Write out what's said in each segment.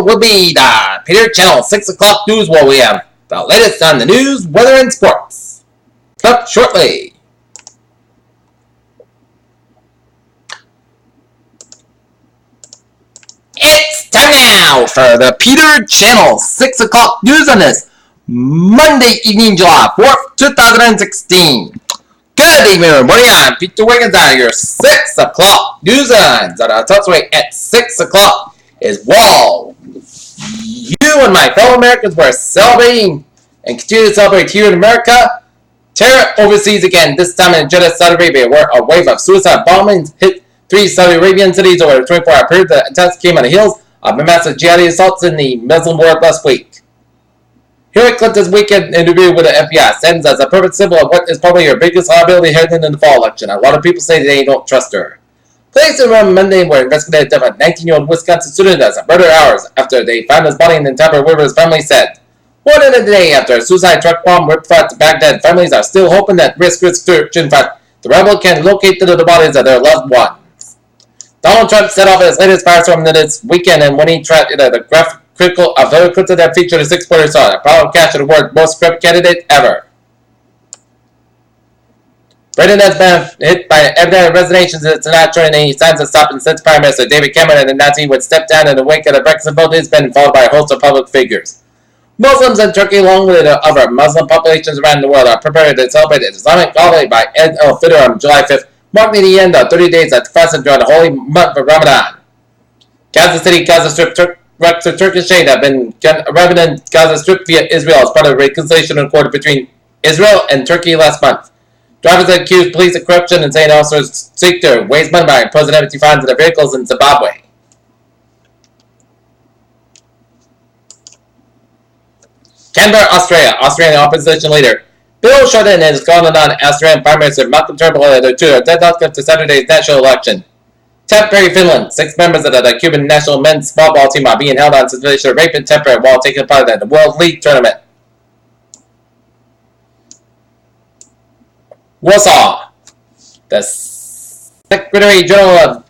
will be the Peter Channel 6 o'clock news where we have the latest on the news, weather, and sports. Up shortly. It's time now for the Peter Channel 6 o'clock news on this Monday evening, July 4th, 2016. Good evening, everybody. I'm Peter Wiggins on your 6 o'clock news on our touchway at 6 o'clock is Wall. You and my fellow Americans were celebrating and continue to celebrate here in America. Terror overseas again, this time in Jeddah, Saudi Arabia, where a wave of suicide bombings hit 3 Saudi Arabian cities over a 24-hour period. The attacks came on the heels of massive jihadi assaults in the Muslim world last week. Hillary Clinton's weekend interview with the FBI stands as a perfect symbol of what is probably her biggest liability heading in the fall election. A lot of people say they don't trust her. Police around Monday were investigating the death of a 19-year-old Wisconsin student as a murder hours after they found his body in the Tampa River, his family said. More than a day after a suicide truck bomb ripped to Baghdad, families are still hoping that risk research the rebel can locate the bodies of their loved ones. Donald Trump set off his latest firestorm this weekend, and when he tried the critical of Hillary Clinton that featured a 6-pointer song, a proud catch of the word most script candidate ever. Britain has been hit by evident resignations in its natural and any signs of stopping since Prime Minister David Cameron and the Nazi would step down in the wake of the Brexit vote has been followed by a host of public figures. Muslims in Turkey, along with other Muslim populations around the world, are prepared to celebrate the Islamic holiday by Eid al-Fitr on July 5th, marking the end of 30 days of fasting during the holy month of Ramadan. Gaza City, Gaza Strip, Turkish aid have been arriving in Gaza Strip via Israel as part of a reconciliation accord between Israel and Turkey last month. Drivers accused police of corruption and saying officers seek to waste money by imposing empty fines on their vehicles in Zimbabwe. Canberra, Australia. Australian opposition leader Bill Shorten has gone on Australian Prime Minister Malcolm Turnbull and the two are deadlocked after Saturday's national election. Tampere, Finland. 6 members of the Cuban national men's small ball team are being held on suspicion of rape in Tampere while taking part in the World League tournament. Warsaw. The Secretary General of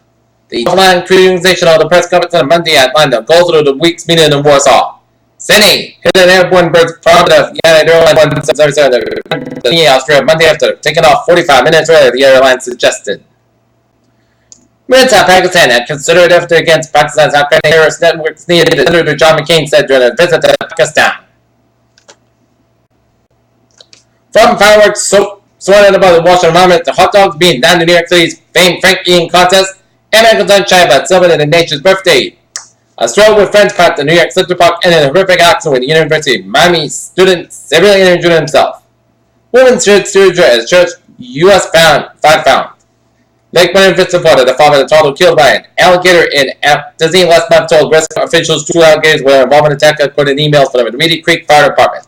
the Online Organization held a press conference on Monday at the goals of the week's meeting in Warsaw. Sydney hit an airborne bird from the United Airlines service in Australia Monday after taking off 45 minutes earlier, the airline suggested. Minister of Pakistan had considered effort against Pakistan's Al-Qaeda terrorist networks needed, Senator John McCain said during a visit to Pakistan. From fireworks surrounded by the Washington Monument to hot dogs being down to New York City's famed Frank eating contest, Americans on China celebrated the nation's birthday. A stroll with friends caught the New York Central Park and in a horrific accident with the University of Miami student severely injured himself. Women's surgery as church U.S. found. Lake Monroe reported the father of the toddler killed by an alligator in Disney last month told rescue officials 2 alligators were involved in the attack according to emails from the Reedy Creek Fire Department.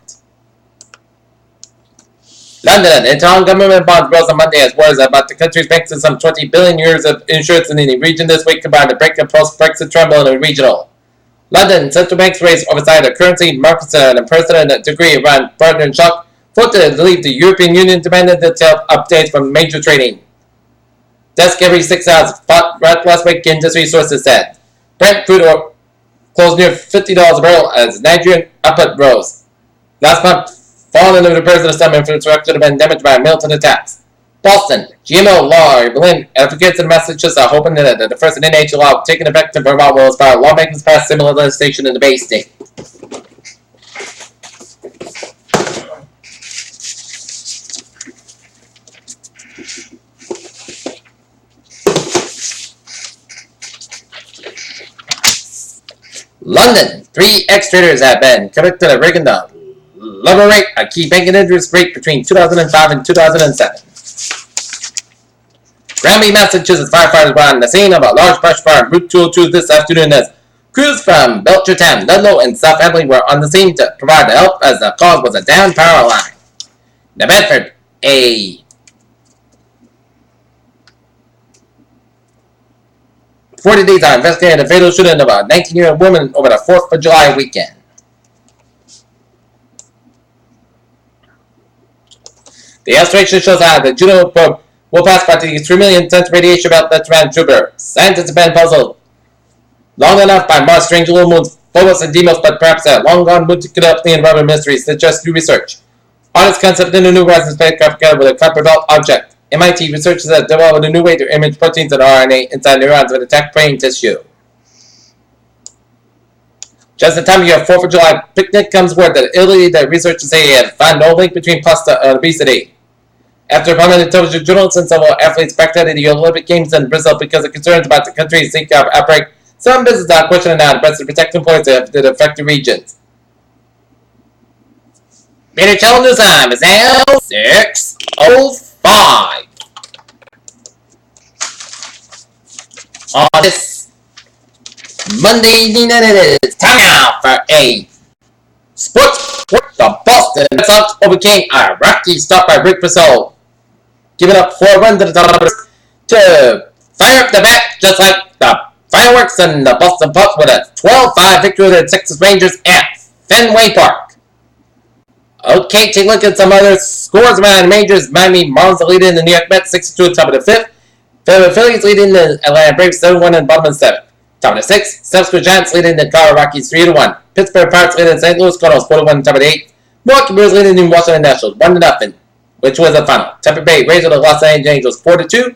London. Italian government bonds rose on Monday as worries about the country's banks and some 20 billion euros of insurance in the region this week combined to break the post-Brexit turmoil in the regional. London central banks raised oversight of currency markets and unprecedented degree around partner and shock, voted to leave the European Union, demanded detailed updates from major trading. Desk every 6 hours, spot right last week, industry sources said. Brent crude oil closed near $50 a barrel as Nigerian output rose. Last month, fallen into the president's stomach infrastructure have been damaged by militant attacks. Boston. GMO law. Berlin. Advocates in Massachusetts are hoping that the first NH law taking effect in Vermont will inspire lawmakers pass similar legislation in the Bay State. London. 3 ex-traders have been convicted of rigging the Level rate, a key banking interest rate between 2005 and 2007. Granby, Massachusetts firefighters were on the scene of a large brush fire on Route 202 this afternoon as crews from Belchertown, Ludlow, and South Hadley were on the scene to provide help as the cause was a down power line. New Bedford, a 40 days are investigating the fatal shooting of a 19-year-old woman over the 4th of July weekend. The illustration shows how the Juno probe will pass by the 3 million tons radiation belt that's around Jupiter. Scientists have been puzzled long enough by Mars' strange little moon's Phobos and Deimos, but perhaps a long gone multi-Canopy and rubber mysteries that just new research. On its concept in a new horizon spacecraft together with a Kuiper-Belt object. MIT researchers have developed a new way to image proteins and RNA inside neurons of attacked brain tissue. Just the time of your 4th of July picnic comes word that Italy that researchers say have found no link between pasta and obesity. After a prominent television journalist and several athletes backed out of the Olympic Games in Brazil because of concerns about the country's Zika outbreak, some businesses are questioning now the to protect employees of the affected regions. Peter Channel News Time is now 6:05. On this Monday evening, it is time now for a sports report. The Boston Red Sox overcame a rocky start by Rick Russell, giving up 4 runs at the top to fire up the bat just like the fireworks and the Boston Bucks with a 12-5 victory over the Texas Rangers at Fenway Park. Okay, take a look at some other scores around the majors. Miami Marlins are leading the New York Mets 6-2 at top of the 5th. Philadelphia Phillies leading the Atlanta Braves 7-1 and bottom of the 7th. Top of the 6th. San Francisco Giants leading the Colorado Rockies 3-1. Pittsburgh Pirates leading the St. Louis Cardinals 4-1 top of the 8th. Milwaukee Brewers leading the Washington Nationals 1-0, which was the final. Tampa Bay Rays with the Los Angeles Angels 4-2.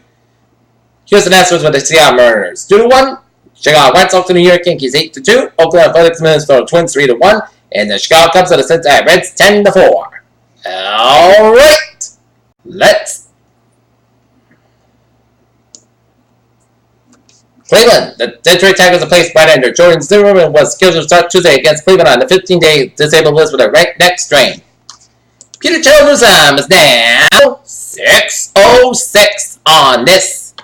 Houston Astros with the Seattle Mariners 2-1. Chicago White Sox to New York Yankees 8-2. Oakland Athletics Minnesota Twins 3-1. And the Chicago Cubs with the Cincinnati Reds 10-4. Alright, let's. Cleveland. The Detroit Tigers replaced right-hander Jordan Zimmerman was scheduled to start Tuesday against Cleveland on the 15-day disabled list with a right neck strain. Peter Children's time is now 6:06 on this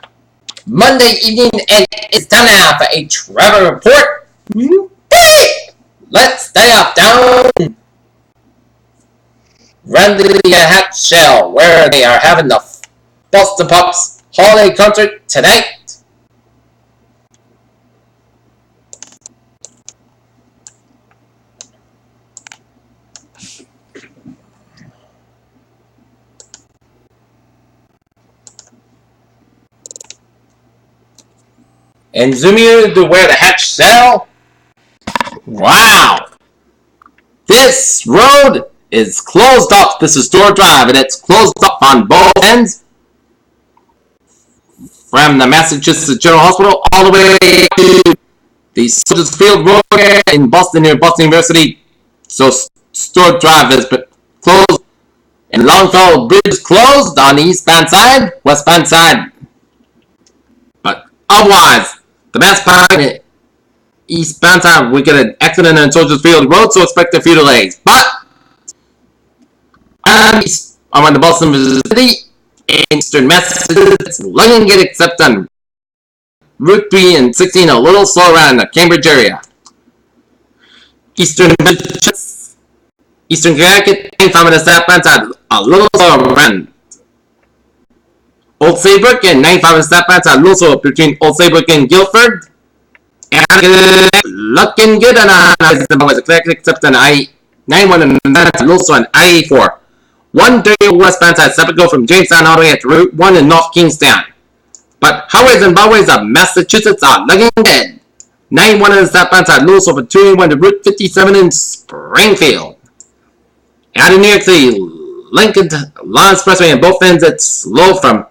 Monday evening, and it's time now for a Trevor report. Let's stay off down. Run the Hatch Shell, where they are having the Boston Pops holiday concert tonight. And zoom in to where the Hatch Shell. Wow! This road is closed off. This is Store Drive, and it's closed off on both ends from the Massachusetts General Hospital all the way to the Soldiers Field Road in Boston near Boston University. So Store Drive is closed, and Longfellow Bridge is closed on the eastbound side, westbound side. But otherwise, the Mass Pine eastbound side, we get an accident on Soldiers Field Road, so expect a few delays. But I'm on the Boston vicinity in eastern Massachusetts, looking good except on Route 3 and 16, a little slow around the Cambridge area. Eastern Connecticut, 95 on the southbound side, a little slow around Old Saybrook, and 95 on the southbound side, a little slow between Old Saybrook and Guilford. And looking good on the except on I-91 and that's a little slow on I-84. 130 westbound side, Sepulchre from Jamestown all the way at Route 1 in North Kingstown. But highways and byways of Massachusetts are looking good. 91 on the southbound side, Lewis over 281 to Route 57 in Springfield. Out in New York City, Lincoln Line Expressway and both ends, it's slow from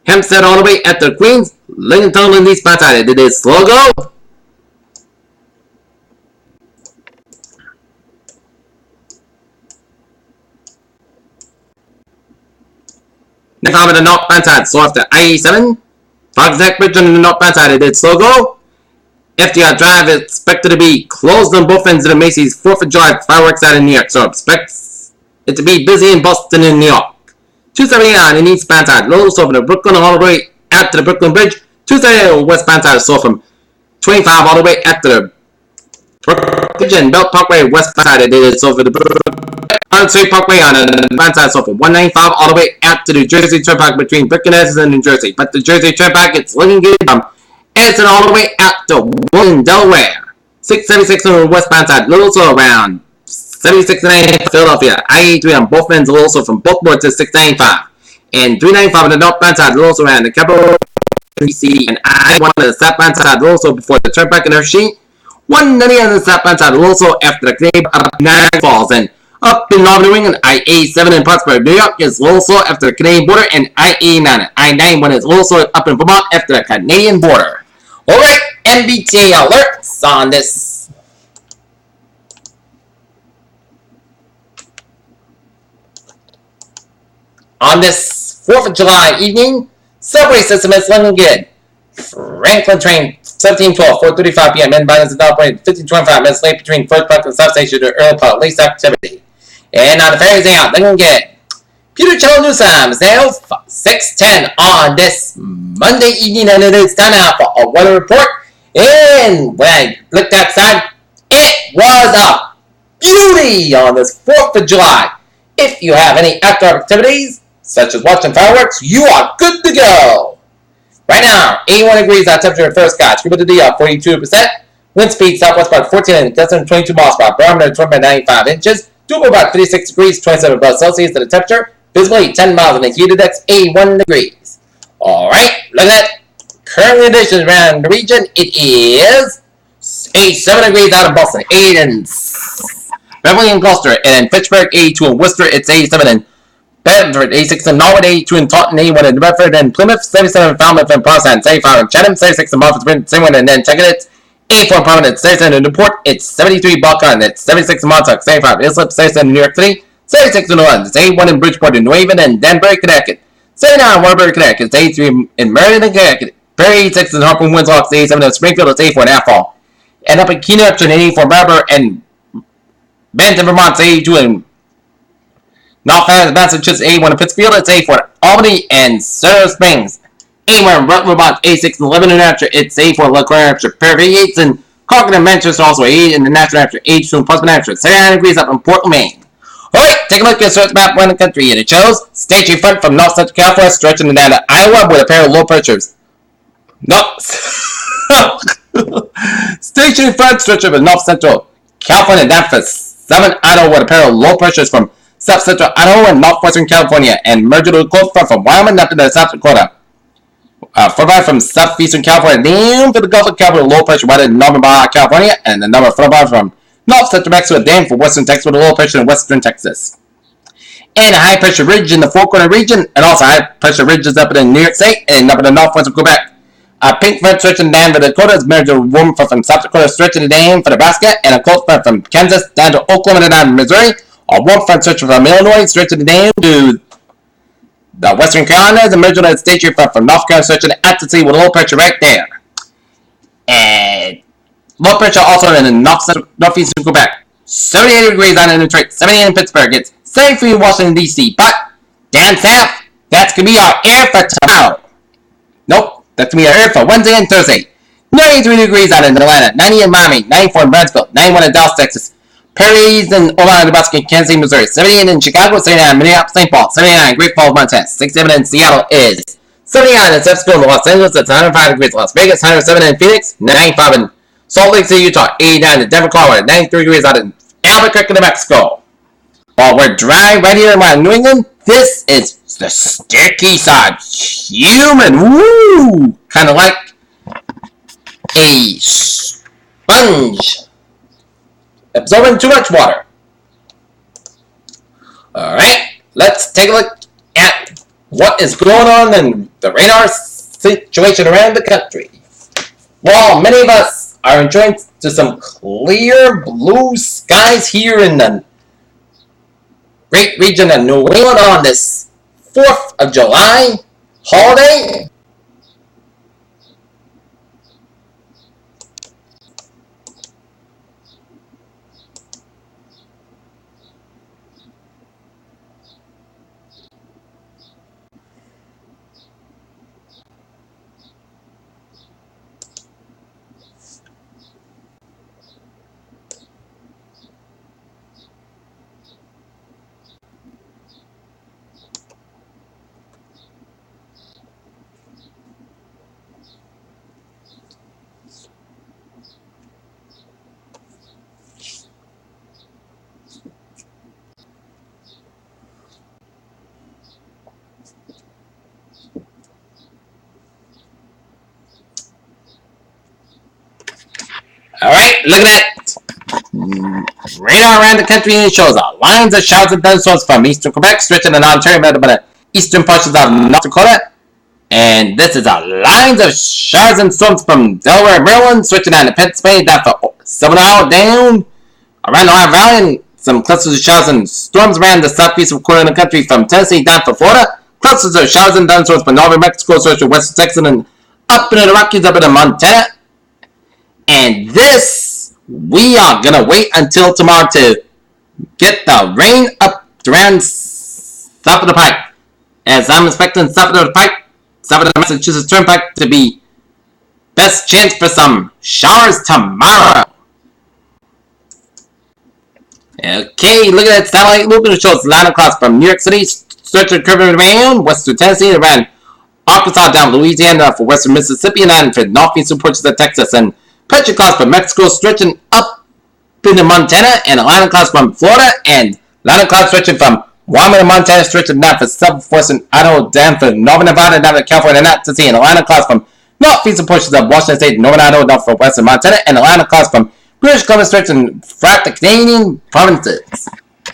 Hempstead all the way at the Queens. Lincoln Tunnel in the eastbound side, it is slow go. Next on the northbound side, so after I-87, Fox Neck Bridge on the northbound side, it is slow go. FDR Drive is expected to be closed on both ends of the Macy's 4th of July fireworks out in New York, so expect it to be busy in Boston and New York. 279 in eastbound side, low so from the Brooklyn all the way out to the Brooklyn Bridge. 278 westbound side, so from 25 all the way out to the Brooklyn Bridge and Belt Parkway westbound side, it is so for the Street Parkway on the northbound side, so from 195 all the way out to the Jersey Turnpike between Brooklyn and New Jersey. But the Jersey Turnpike, it's looking good from Edison all the way out to Wilmington, Delaware. 676 on the westbound side, little so around 76 and Philadelphia. I-83 on both ends, a little so from Baltimore to 695. And 395 on the northbound side, little so around the Capitol DC. And I-1 on the southbound side, little so before the Turnpike and Hershey. 190 on the southbound side. Also after the Canadian up 9 falls and up in Northern New England, IA7 in Plattsburgh, New York is also after the Canadian border, and IA9. I-91 is also up in Vermont after the Canadian border. Alright, MBTA alerts on this. On this 4th of July evening, subway system is looking good. Franklin train 1712, 4:35 p.m. Inbound is operating 15:25 minutes late between first park and substation to early part least activity. And on the ferries out, looking good. Peter Channel News Time is now 6:10 on this Monday evening, and it is time now for a weather report. And when I looked outside, it was a beauty on this 4th of July. If you have any outdoor activities, such as watching fireworks, you are good to go. Right now, 81 degrees on temperature at first sky. Humidity of 42%. Wind speed southwest about 14 and gusting 22 miles per hour. Barometer 20 by 95 inches. Doable about 36 degrees, 27 above Celsius to the temperature. Visibility 10 miles in the heat index, 81 degrees. Alright, look at that. Current conditions around the region. It is 87 degrees out of Boston, 8 in Beverly and Gloucester, and in Fitchburg, 82 in Worcester, it's 87 in Bedford, 86 in Norwood, 82 in Taunton, 81 in Bedford, and Plymouth, 77 in Falmouth and Providence, 75 in Chatham, 76 in Moffat, same one in Nantucket, 84 in Providence, 77 in Newport, it's 73 Balkan, it's 76 in Montauk, 75 in Islip, 77 in New York City, 76 in New Orleans, it's 81 in Bridgeport, in New Haven, and Danbury, Connecticut, 79 in Waterbury, Connecticut, it's 83 in Maryland, Connecticut, 36 in Harper, Winslow, it's 87 in Springfield, it's 84 in Athol, and up in Keene, Upton, 84 in Barber, and Benton, Vermont, it's 82 in North Massachusetts, 81 in Pittsfield, it's 84 in Albany and Silver Springs, 81 in Rutland, Vermont, 86 in Lebanon, New Hampshire, it's 84 in LaCroix, New Hampshire, 38 in Concord and Manchester, also 8 in the National Hampshire, 82 in Portsmouth, New Hampshire, 79 degrees up in Portland, Maine. Alright, take a look at the search map around the country, and it shows station front from north central California stretching down to Iowa with a pair of low pressures. No. Station front stretching from north central California down to southern Idaho with a pair of low pressures from south central Idaho and northwestern California, and merge to a cold front from Wyoming up to the South Dakota. Front from southeastern California down to the Gulf of California, low pressure right in northern Baja California, and the number front from north central Mexico down for western Texas with a low pressure in western Texas. And a high pressure ridge in the Four Corner region, and also high pressure ridges up in New York State and up in the northwest of Quebec. Pink front stretching down for Dakota is married to a warm front from South Dakota stretching down for Nebraska, and a cold front from Kansas down to Oklahoma and down to Missouri. A warm front stretching from Illinois stretching down to the Western Carolinas, and married to a station front from North Carolina stretching out to sea with a low pressure right there. And low pressure also in the northeastern Quebec. 78 degrees on in Detroit, 78 in Pittsburgh. It's 73 in Washington, D.C. But down south, that's going to be our air for tomorrow. Nope, that's going to be our air for Wednesday and Thursday. 93 degrees on in Atlanta, 90 in Miami, 94 in Brownsville, 91 in Dallas, Texas. Perry's in Omaha, Nebraska, Kansas City, Missouri. 78 in Chicago, 79 in Minneapolis, St. Paul, 79 in Great Falls, Montana. 67 in Seattle is 79 in San Francisco, Los Angeles. It's 105 degrees. Las Vegas, 107 in Phoenix, 95 in Salt Lake City, Utah, 89 in Denver, Colorado, 93 degrees out in Albuquerque, New Mexico. While we're dry right here around New England, this is the sticky side. Humid, woo! Kind of like a sponge absorbing too much water. Alright, let's take a look at what is going on in the radar situation around the country. While many of us are enjoying some clear blue skies here in the great region of New England on this 4th of July holiday, Alright, look at that. Radar around the country shows lines of showers and thunderstorms from eastern Quebec, stretching in Ontario, the eastern portions of North Dakota. And this is lines of showers and storms from Delaware, Maryland, stretching down to Pennsylvania, down for Southern Ohio, down around the Ohio Valley, and some clusters of showers and storms around the southeastern corner of the country from Tennessee down to Florida. Clusters of showers and thunderstorms from northern Mexico, stretching western Texas, and up into the Rockies, up into Montana. And this, we are going to wait until tomorrow to get the rain up around south of the Pike. As I'm expecting south of the Pike, south of the Massachusetts Turnpike to be best chance for some showers tomorrow. Okay, look at that satellite loop. It shows line across from New York City, stretching curving around western Tennessee, around Arkansas, down Louisiana for western Mississippi, and then for northeastern portions of Texas, and pressure clouds from Mexico stretching up into Montana, and a line of clouds from Florida, and line of clouds stretching from Wyoming and Montana, stretching down for southwestern Idaho, down for northern Nevada, down to California, and out to sea, and a line of clouds from northeastern portions of Washington State, northern Idaho, down for western Montana, and a line of clouds from British Columbia stretching throughout the Canadian provinces.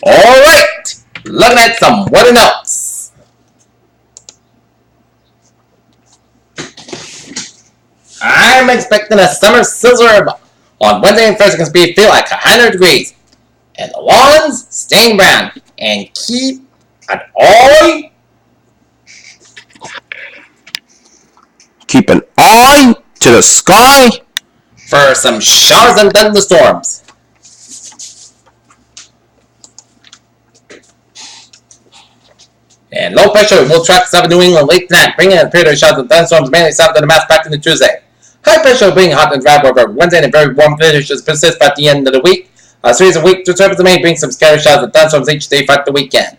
Alright, looking at some weather notes. I'm expecting a summer sizzler on Wednesday and Thursday. It's going to feel like 100 degrees. And the lawns staying brown. And keep an eye to the sky for some showers and thunderstorms. And low pressure will track southern New England late tonight, bringing a period of showers and thunderstorms mainly south of the Mass back into Tuesday. High pressure will bring hot and dry over Wednesday, and very warm conditions persist by the end of the week. A series of weak disturbance may bring some scattered showers and thunderstorms each day throughout the weekend.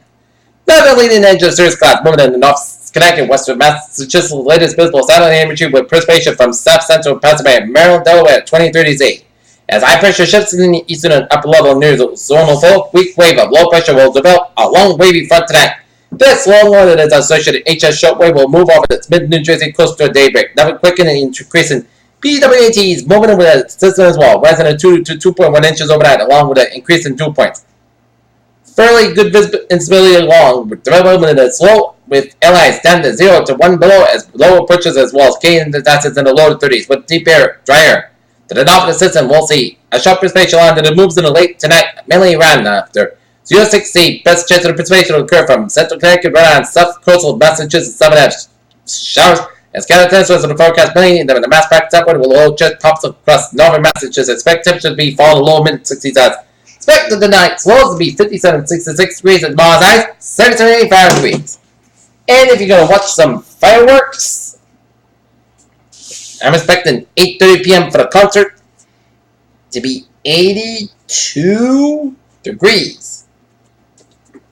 Now the leading edge of serious clouds moving in the north Connecticut, western Massachusetts, latest visible satellite imagery with precipitation from south central Pennsylvania, Maryland, Delaware at 2030 Z. As high pressure shifts in the eastern and upper level near the zonal fault, weak wave of low pressure will develop a long wavy front tonight. This long one that is associated HS shortwave will move over its mid-New Jersey coast to daybreak, never quickening and increasing PWATs moving in with a system as well, rising at 2 to 2.1 inches overnight, along with an increase in dew points. Fairly good instability along with development that's slow, with LIs down to 0 to 1 below as low approaches, as well as Canadian disasters in the lower 30s, with deep air, dry air. To the north of the system, we'll see a sharp precipitation line that moves in the late tonight, mainly around after 06C. Best chance of the precipitation will occur from central Connecticut right on south coastal Massachusetts, 7 have showers. And scattered thunderstorms in the forecast, mainly in the mass back upward with low jet tops across northern Massachusetts. Expect temperatures to be falling low mid 60s odds. Expected tonight, lows to be 57 66 degrees at Mars Ice, 77 85 degrees. And if you're going to watch some fireworks, I'm expecting 8:30 p.m. for the concert to be 82 degrees.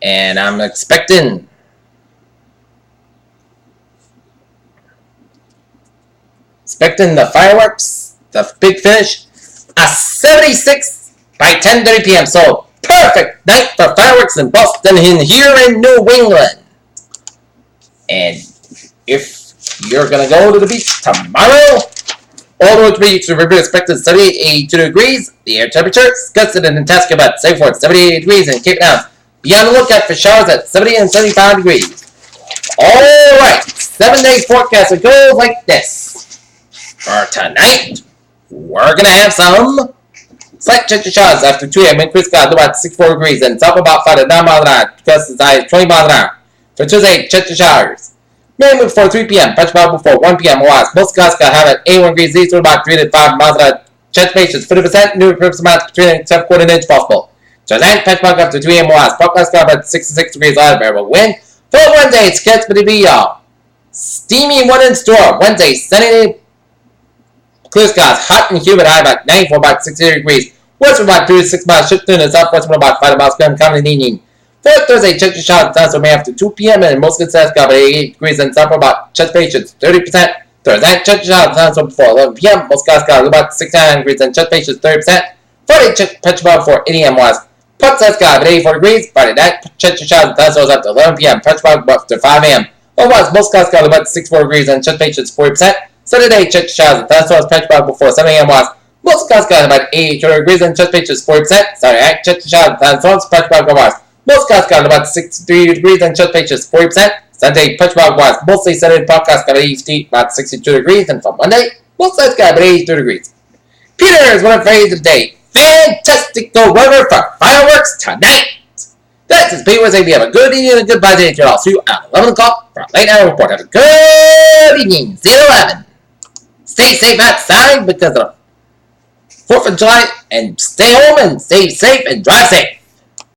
And I'm expecting the fireworks, the big finish, a 76 by 10:30 p.m. So perfect night for fireworks in Boston and here in New England. And if you're gonna go to the beach tomorrow, all those beaches will be expected 78, 82 degrees. The air temperature is gusted in Itasca about 78 degrees, and Cape Town be on the lookout for showers at 70 and 75 degrees. Alright, 7-day forecast it goes like this. For tonight, we're gonna have some slight chance of showers after 2 a.m. Increase clouds about 64 degrees and top about 5 to 9 miles an hour. Gusts as high as 20 miles an hour. For Tuesday, chance of showers. Mainly before 3 p.m. Punch about before 1 p.m. Otherwise, most clouds can have at 81 degrees east to about 3 to 5 miles an hour. Chance patience 50%. New approximate amount 3 and 7/4 inch possible. Tonight, punch about up to 3 a.m. Otherwise, fog clouds can have at 66 degrees out of variable wind. For Wednesday, it's scheduled to be steamy one in store. Wednesday, sunny. Clear skies, hot and humid, high about 94, about 60 degrees. West about 3 to 6 miles, shift to the southwest about 5 miles p.m. coming in the evening. For Thursday, chance of showers and may after 2 p.m. and most good skies about 88 degrees and south about chance patience 30%. Thursday, chance of showers and before 11 p.m. Most skies about 69 degrees and chance patience 30%. Friday, chance of before 8 a.m. was Put skies about 84 degrees. Friday night, chance of showers and thunderstorms after 11 p.m. Chance after 5 a.m. Otherwise, most skies about 64 degrees and chance patience 40%. Saturday, chance of showers and thunderstorms, punch before 7 a.m. was Most cars got about 82 degrees and chest pitch is 40%. Sorry, chest shot and front punch bag wise. Most cars got about 63 degrees and chest pitch is 40%. Sunday punch bag wise. Mostly Saturday podcast got about 62 degrees, and from Monday, most sides got about 82 degrees. Peter is one of the day. Fantastical weather for fireworks tonight. That's his Pete Wednesday. We have a good evening and a good bye day. I'll see you at 11 o'clock for a late night report. Have a good evening. See you at 11. Stay safe outside because of 4th of July, and stay home and stay safe and drive safe.